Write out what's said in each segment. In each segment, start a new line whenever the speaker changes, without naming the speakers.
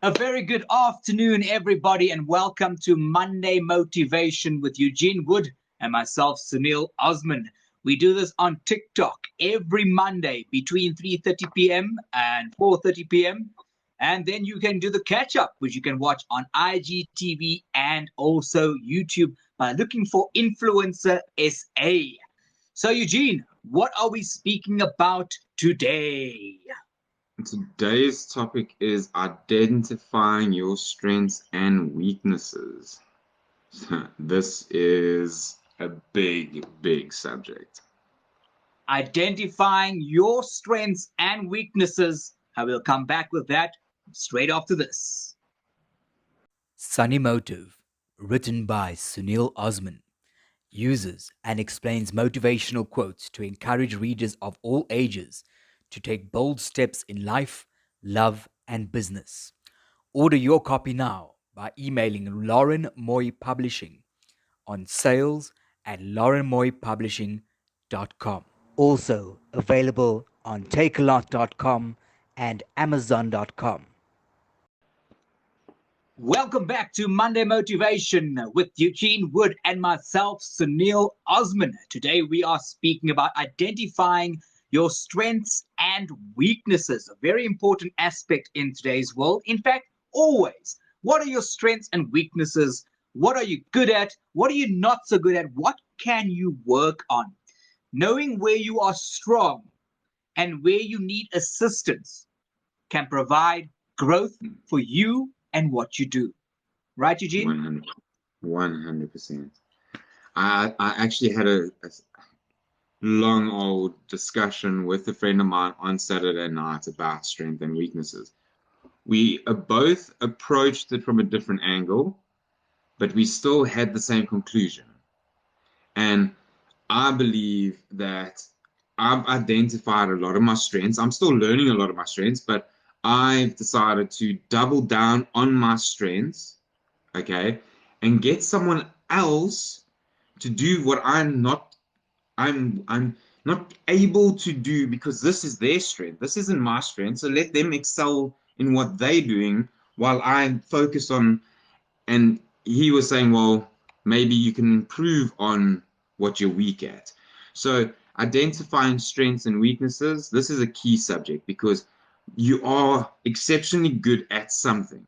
A very good afternoon, everybody, and welcome to Monday Motivation with Eugene Wood and myself, Sunil Osman. We do this on TikTok every Monday between 3:30 p.m. and 4:30 p.m. And then you can do the catch up, which you can watch on IGTV and also YouTube by looking for Influencer SA. So, Eugene, what are we speaking about today?
Today's topic is identifying your strengths and weaknesses. This is a big subject.
Identifying your strengths and weaknesses. I will come back with that straight after this.
Sunny Motive, written by Sunil Osman, uses and explains motivational quotes to encourage readers of all ages to take bold steps in life, love, and business. Order your copy now by emailing Lauren Moy Publishing on sales@laurenmoypublishing.com. Also available on takealot.com and amazon.com.
Welcome back to Monday Motivation with Eugene Wood and myself, Sunil Osman. Today we are speaking about identifying your strengths and weaknesses, a very important aspect in today's world. In fact, always. What are your strengths and weaknesses? What are you good at? What are you not so good at? What can you work on? Knowing where you are strong and where you need assistance can provide growth for you and what you do. Right, Eugene?
100%. I actually had a long old discussion with a friend of mine on Saturday night about strengths and weaknesses. We both approached it from a different angle, but we still had the same conclusion. And I believe that I've identified a lot of my strengths. I'm still learning a lot of my strengths, but I've decided to double down on my strengths, okay, and get someone else to do what I'm not able to do because this is their strength. This isn't my strength. So let them excel in what they're doing while I focus on. And he was saying, well, maybe you can improve on what you're weak at. So identifying strengths and weaknesses, this is a key subject because you are exceptionally good at something.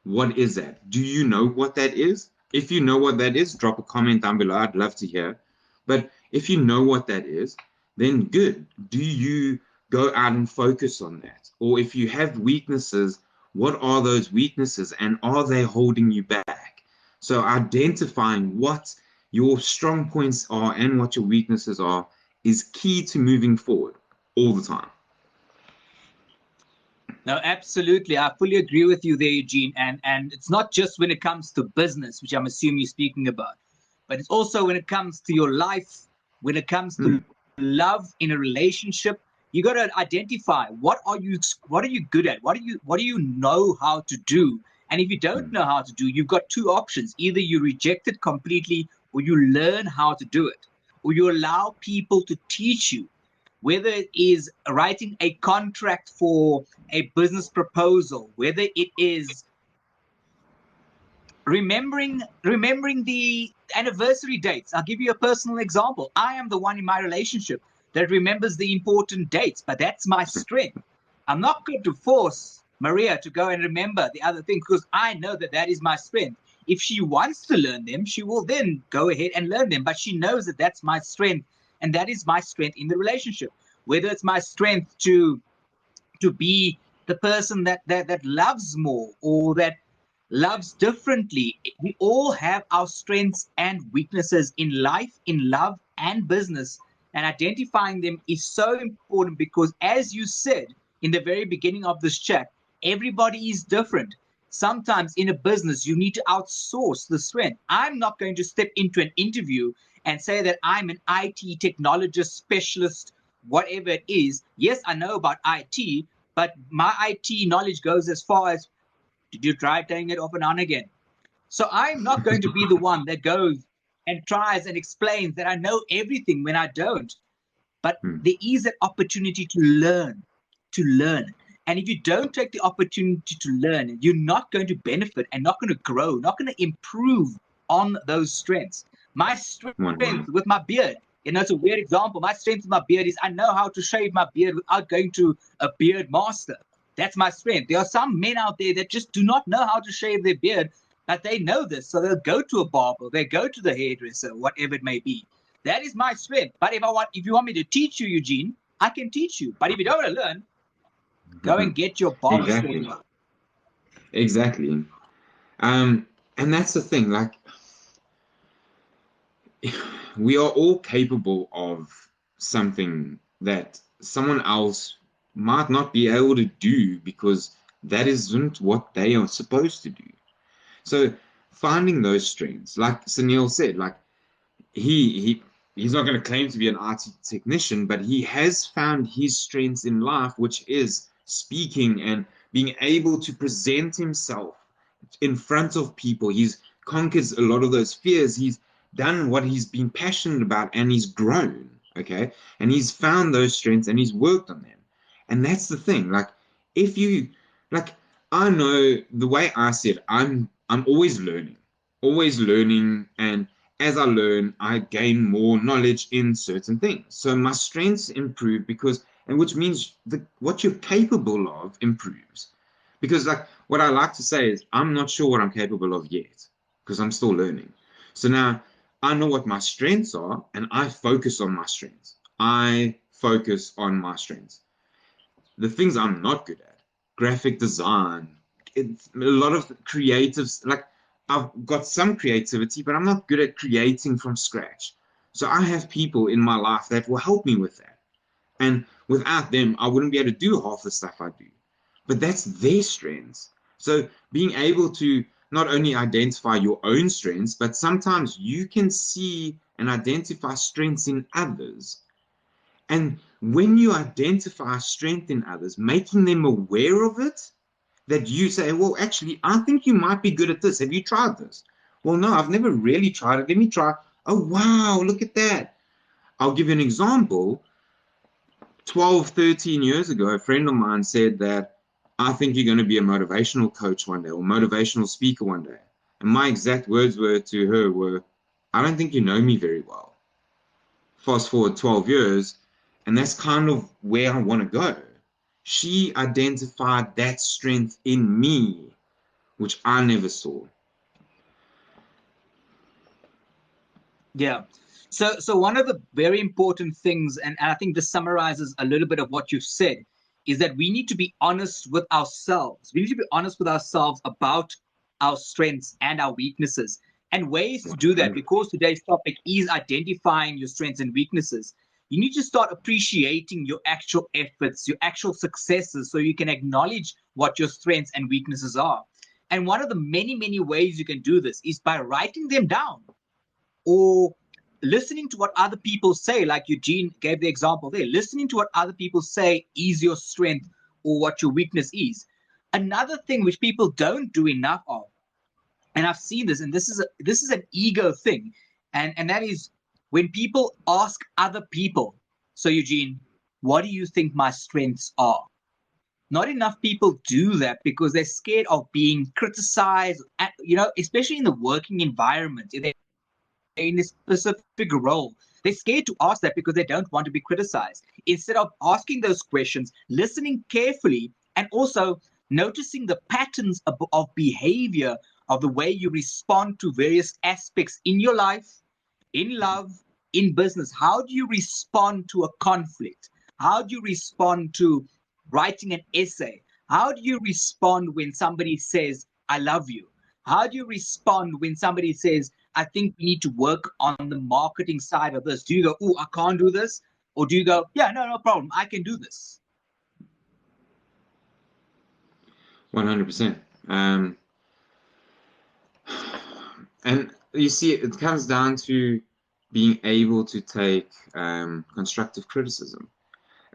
What is that? Do you know what that is? If you know what that is, drop a comment down below. I'd love to hear. But if you know what that is, then good. Do you go out and focus on that? Or if you have weaknesses, what are those weaknesses and are they holding you back? So identifying what your strong points are and what your weaknesses are is key to moving forward all the time.
No, absolutely. I fully agree with you there, Eugene. And it's not just when it comes to business, which I'm assuming you're speaking about, but it's also when it comes to your life, when it comes to love in a relationship. You got to identify what are you good at? What do you know how to do? And if you don't know how to do, you've got two options. Either you reject it completely or you learn how to do it, or you allow people to teach you, whether it is writing a contract for a business proposal, whether it is remembering the anniversary dates. I'll give you a personal example. I am the one in my relationship that remembers the important dates, but that's my strength. I'm not going to force Maria to go and remember the other things because I know that that is my strength. If she wants to learn them, she will then go ahead and learn them, but she knows that that's my strength, and that is my strength in the relationship. Whether it's my strength to be the person that loves more or that loves differently. We all have our strengths and weaknesses in life, in love, and business. And identifying them is so important because, as you said in the very beginning of this chat, everybody is different. Sometimes in a business, you need to outsource the strength. I'm not going to step into an interview and say that I'm an IT technologist specialist, whatever it is. Yes, I know about IT, but my IT knowledge goes as far as, did you try turning it off and on again? So I'm not going to be the one that goes and tries and explains that I know everything when I don't. But there is an opportunity to learn, to learn. And if you don't take the opportunity to learn, you're not going to benefit and not going to grow, not going to improve on those strengths. My strength with my beard, it's a weird example. My strength with my beard is I know how to shave my beard without going to a beard master. That's my strength. There are some men out there that just do not know how to shave their beard, but they know this. So they'll go to a barber, they go to the hairdresser, whatever it may be. That is my strength. But if you want me to teach you, Eugene, I can teach you. But if you don't want to learn, go and get your barber.
Exactly. Exactly. And that's the thing, like, we are all capable of something that someone else might not be able to do because that isn't what they are supposed to do. So finding those strengths, like Sunil said, like he's not going to claim to be an IT technician, but he has found his strengths in life, which is speaking and being able to present himself in front of people. He's conquered a lot of those fears. He's done what he's been passionate about, and he's grown. Okay, and he's found those strengths and he's worked on them. And that's the thing. Like, if you like, I know the way I said, I'm always learning, and as I learn, I gain more knowledge in certain things. So my strengths improve because, and which means what you're capable of improves. Because, like, what I like to say is, I'm not sure what I'm capable of yet because I'm still learning. So now I know what my strengths are, and I focus on my strengths. I focus on my strengths. The things I'm not good at, graphic design, it's a lot of creatives, like, I've got some creativity, but I'm not good at creating from scratch. So I have people in my life that will help me with that. And without them, I wouldn't be able to do half the stuff I do. But that's their strengths. So being able to not only identify your own strengths, but sometimes you can see and identify strengths in others. And when you identify strength in others, making them aware of it, that you say, well, actually, I think you might be good at this. Have you tried this? Well, no, I've never really tried it. Let me try. Oh, wow, look at that. I'll give you an example. 12, 13 years ago, a friend of mine said that, I think you're going to be a motivational coach one day or motivational speaker one day. And my exact words were to her were, I don't think you know me very well. Fast forward 12 years, and that's kind of where I want to go. She identified that strength in me, which I never saw.
Yeah. So one of the very important things, and I think this summarizes a little bit of what you've said, is that we need to be honest with ourselves. We need to be honest with ourselves about our strengths and our weaknesses. And ways to do that, because today's topic is identifying your strengths and weaknesses, you need to start appreciating your actual efforts, your actual successes, so you can acknowledge what your strengths and weaknesses are. And one of the many, many ways you can do this is by writing them down, or listening to what other people say, like Eugene gave the example there. Listening to what other people say is your strength or what your weakness is. Another thing which people don't do enough of, and I've seen this, and this is an ego thing, and that is when people ask other people, so Eugene, what do you think my strengths are? Not enough people do that because they're scared of being criticized, especially in the working environment. If they're in a specific role, they're scared to ask that because they don't want to be criticized. Instead of asking those questions, listening carefully, and also noticing the patterns of behavior, of the way you respond to various aspects in your life, in love, in business. How do you respond to a conflict? How do you respond to writing an essay? How do you respond when somebody says, I love you? How do you respond when somebody says, I think we need to work on the marketing side of this? Do you go, oh, I can't do this? Or do you go, yeah, no problem, I can do this?
100%. And you see, it comes down to being able to take constructive criticism.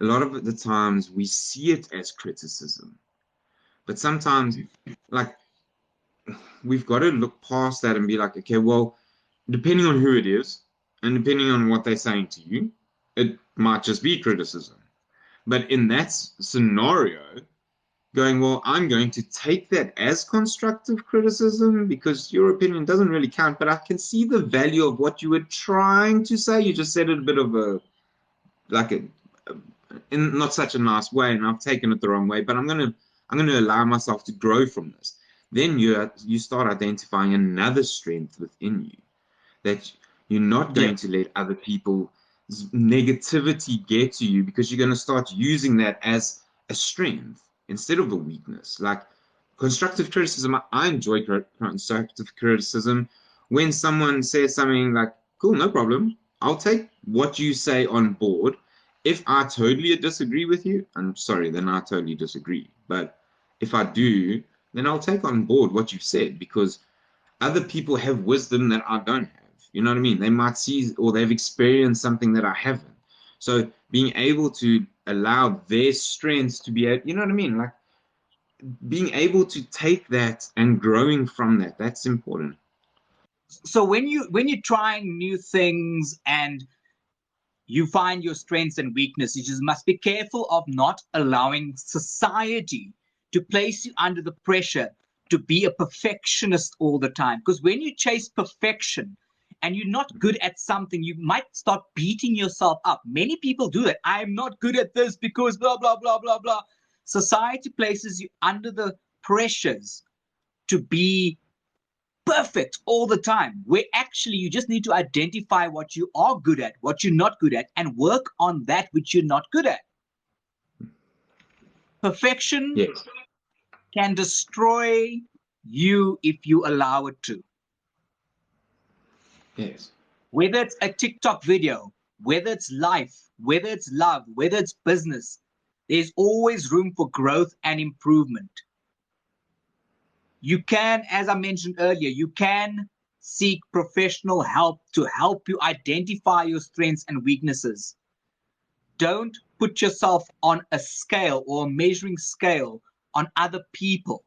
A lot of the times we see it as criticism, but sometimes, like, we've got to look past that and be like, okay, well, depending on who it is and depending on what they're saying to you, it might just be criticism. But in that scenario, going, well, I'm going to take that as constructive criticism because your opinion doesn't really count, but I can see the value of what you were trying to say. You just said it a bit of a, like a, in not such a nice way, and I've taken it the wrong way, but I'm gonna allow myself to grow from this. Then you start identifying another strength within you that you're not
Yeah.
going to let other people's negativity get to you because you're going to start using that as a strength instead of a weakness. Like constructive criticism, I enjoy constructive criticism. When someone says something like, cool, no problem, I'll take what you say on board. If I totally disagree with you, I'm sorry, then I totally disagree. But if I do, then I'll take on board what you've said because other people have wisdom that I don't have. You know what I mean? They might see or they've experienced something that I haven't. So being able to allow their strengths to be, you know what I mean? Like being able to take that and growing from that, that's important.
So when you're trying new things and you find your strengths and weaknesses, you just must be careful of not allowing society to place you under the pressure to be a perfectionist all the time. Because when you chase perfection and you're not good at something, you might start beating yourself up. Many people do that. I'm not good at this because blah, blah, blah, blah, blah. Society places you under the pressures to be perfect all the time, where actually you just need to identify what you are good at, what you're not good at, and work on that which you're not good at. Perfection
Yes.
can destroy you if you allow it to.
Yes.
Whether it's a TikTok video, whether it's life, whether it's love, whether it's business, there's always room for growth and improvement. You can, as I mentioned earlier, you can seek professional help to help you identify your strengths and weaknesses. Don't put yourself on a scale or a measuring scale on other people.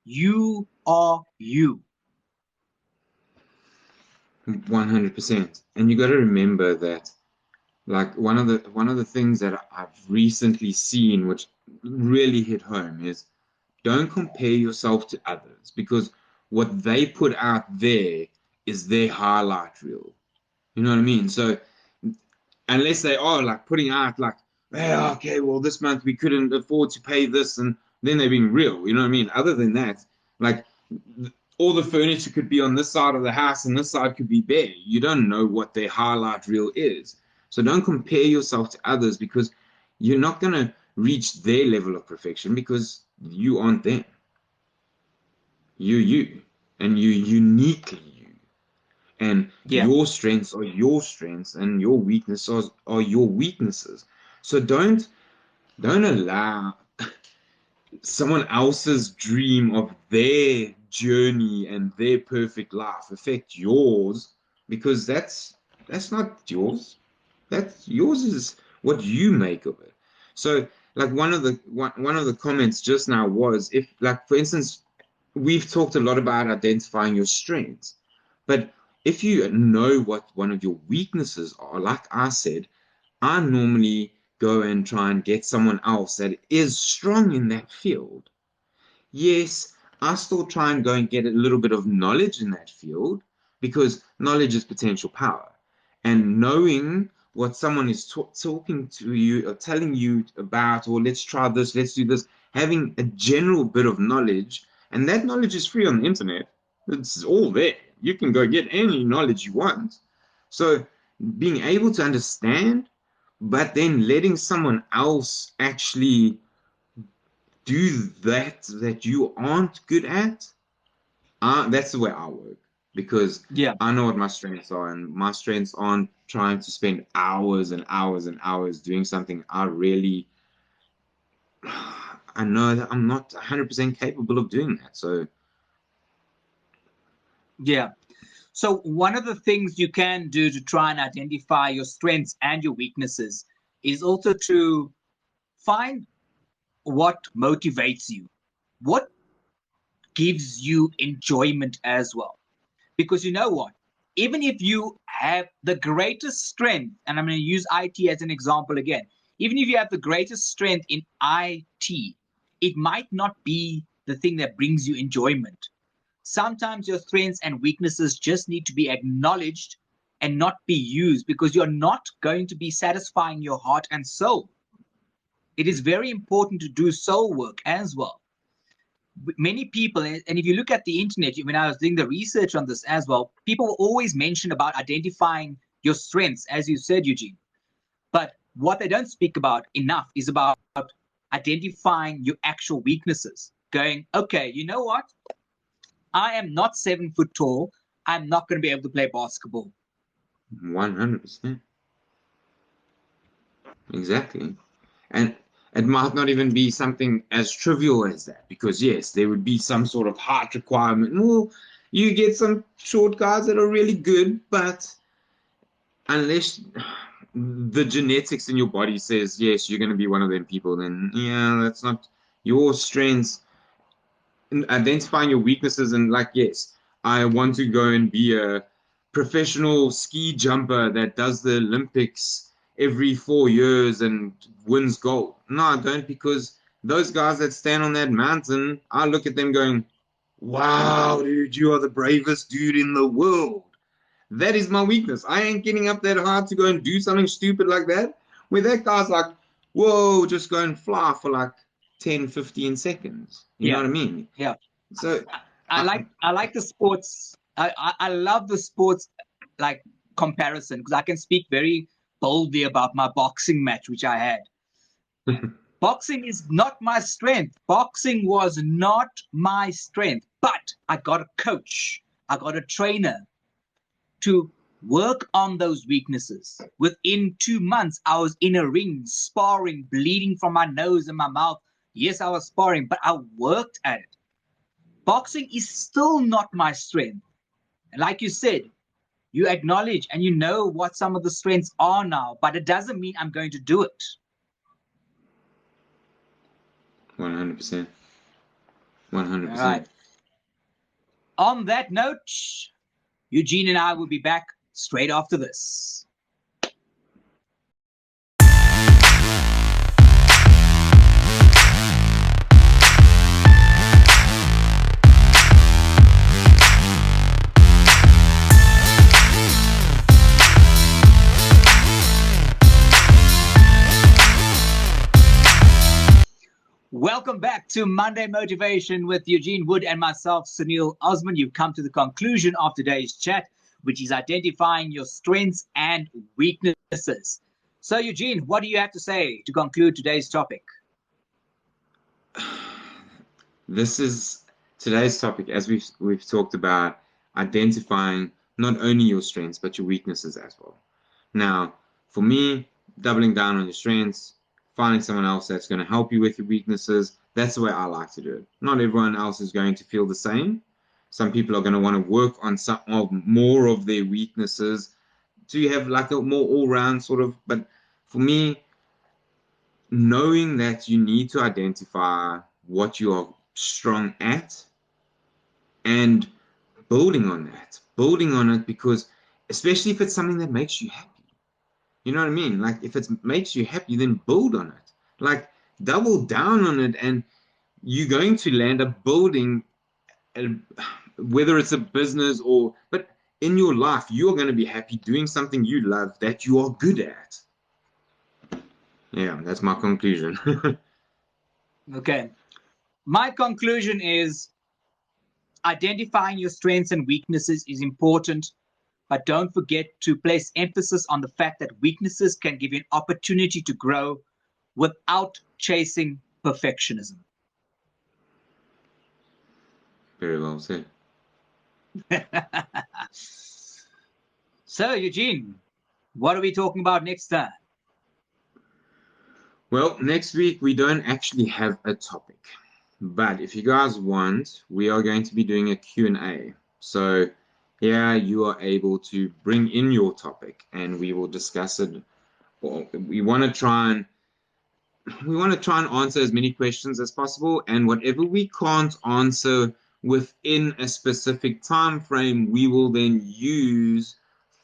You are you.
100%. And you got to remember that like one of the things that I've recently seen which really hit home is don't compare yourself to others because what they put out there is their highlight reel. You know what I mean? So unless they are like putting out like, well, okay, well, this month we couldn't afford to pay this, and then they're being real. You know what I mean? Other than that, like all the furniture could be on this side of the house and this side could be bare. You don't know what their highlight reel is. So don't compare yourself to others because you're not going to reach their level of perfection because you aren't them. You're you, and you're uniquely you. And
Yeah.
your strengths are your strengths, and your weaknesses are your weaknesses. So don't allow someone else's dream of their journey and their perfect life affect yours because that's not yours. That's yours is what you make of it. So like one of the comments just now was if like for instance we've talked a lot about identifying your strengths, but if you know what one of your weaknesses are, like I said, I normally go and try and get someone else that is strong in that field. Yes, I still try and go and get a little bit of knowledge in that field because knowledge is potential power. And knowing what someone is talking to you or telling you about, or let's try this, let's do this, having a general bit of knowledge, and that knowledge is free on the internet. It's all there. You can go get any knowledge you want. So being able to understand, but then letting someone else actually do that you aren't good at, that's the way I work because
Yeah.
I know what my strengths are, and my strengths aren't trying to spend hours and hours and hours doing something I know that I'm not 100% capable of doing that. So
Yeah. So one of the things you can do to try and identify your strengths and your weaknesses is also to find what motivates you, what gives you enjoyment as well. Because you know what? Even if you have the greatest strength, and I'm going to use IT as an example again, even if you have the greatest strength in IT, it might not be the thing that brings you enjoyment. Sometimes your strengths and weaknesses just need to be acknowledged and not be used, because you're not going to be satisfying your heart and soul. It is very important to do soul work as well. Many people, and if you look at the internet, when I was doing the research on this as well, people will always mention about identifying your strengths, as you said, Eugene. But what they don't speak about enough is about identifying your actual weaknesses. Going, okay, you know what? I am not 7 foot tall. I'm not going to be able to play basketball.
100%. Exactly. And it might not even be something as trivial as that, because yes, there would be some sort of height requirement. Well, you get some short guys that are really good, but unless the genetics in your body says yes, you're going to be one of them people, then yeah, that's not your strengths. Identifying your weaknesses, and like, yes, I want to go and be a professional ski jumper that does the Olympics every 4 years and wins gold. No, I don't, because those guys that stand on that mountain, I look at them going, wow, dude, you are the bravest dude in the world. That is my weakness. I ain't getting up that hard to go and do something stupid like that. Where that guy's like, whoa, just go and fly for like 10, 15 seconds. You know what I mean?
Yeah.
So
I like the sports. I love the sports like comparison, because I can speak very boldly about my boxing match, which I had. Boxing is not my strength. Boxing was not my strength, but I got a coach. I got a trainer to work on those weaknesses. Within 2 months, I was in a ring, sparring, bleeding from my nose and my mouth. Yes, I was sparring, but I worked at it. Boxing is still not my strength. And like you said, you acknowledge and you know what some of the strengths are now, but it doesn't mean I'm going to do it.
100%.
All
100%.
right. On that note, Eugene and I will be back straight after this. Welcome back to Monday Motivation with Eugene Wood and myself, Sunil Osman. You've come to the conclusion of today's chat, which is identifying your strengths and weaknesses. So, Eugene, what do you have to say to conclude today's topic?
This is today's topic, as we've talked about identifying not only your strengths but your weaknesses as well. Now, for me, doubling down on your strengths, finding someone else that's going to help you with your weaknesses, that's the way I like to do it. Not everyone else is going to feel the same. Some people are going to want to work on some of more of their weaknesses to have like a more all-round sort of, but for me, knowing that you need to identify what you are strong at and building on it, because especially if it's something that makes you happy. You know what I mean? Like, if it makes you happy, then build on it. Like, double down on it, and you're going to land up building, whether it's a business or, but in your life, you're going to be happy doing something you love that you are good at. Yeah, that's my conclusion.
Okay. My conclusion is identifying your strengths and weaknesses is important, but don't forget to place emphasis on the fact that weaknesses can give you an opportunity to grow without chasing perfectionism.
Very well said.
So, Eugene, what are we talking about next time?
Well, next week we don't actually have a topic, but if you guys want, we are going to be doing a Q&A. So here you are able to bring in your topic and we will discuss it. We want to try and answer as many questions as possible, and whatever we can't answer within a specific time frame, we will then use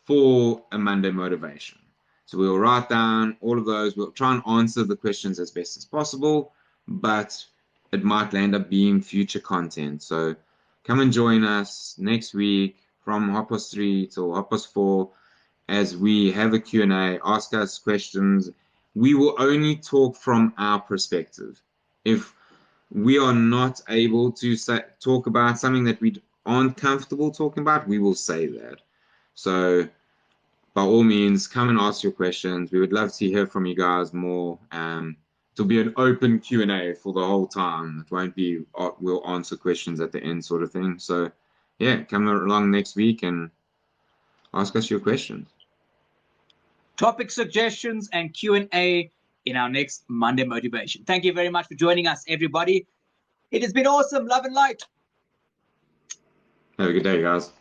for a Monday motivation. So we'll write down all of those. We'll try and answer the questions as best as possible, but it might end up being future content. So come and join us next week from 3:30 till 4:30 as we have a Q&A, ask us questions. We will only talk from our perspective. If we are not able to talk about something that we aren't comfortable talking about, we will say that. So by all means, come and ask your questions. We would love to hear from you guys more. It'll be an open Q&A for the whole time. It won't be, we'll answer questions at the end sort of thing. So yeah, come along next week and ask us your questions.
Topic suggestions and Q&A in our next Monday Motivation. Thank you very much for joining us, everybody. It has been awesome. Love and light.
Have a good day, guys.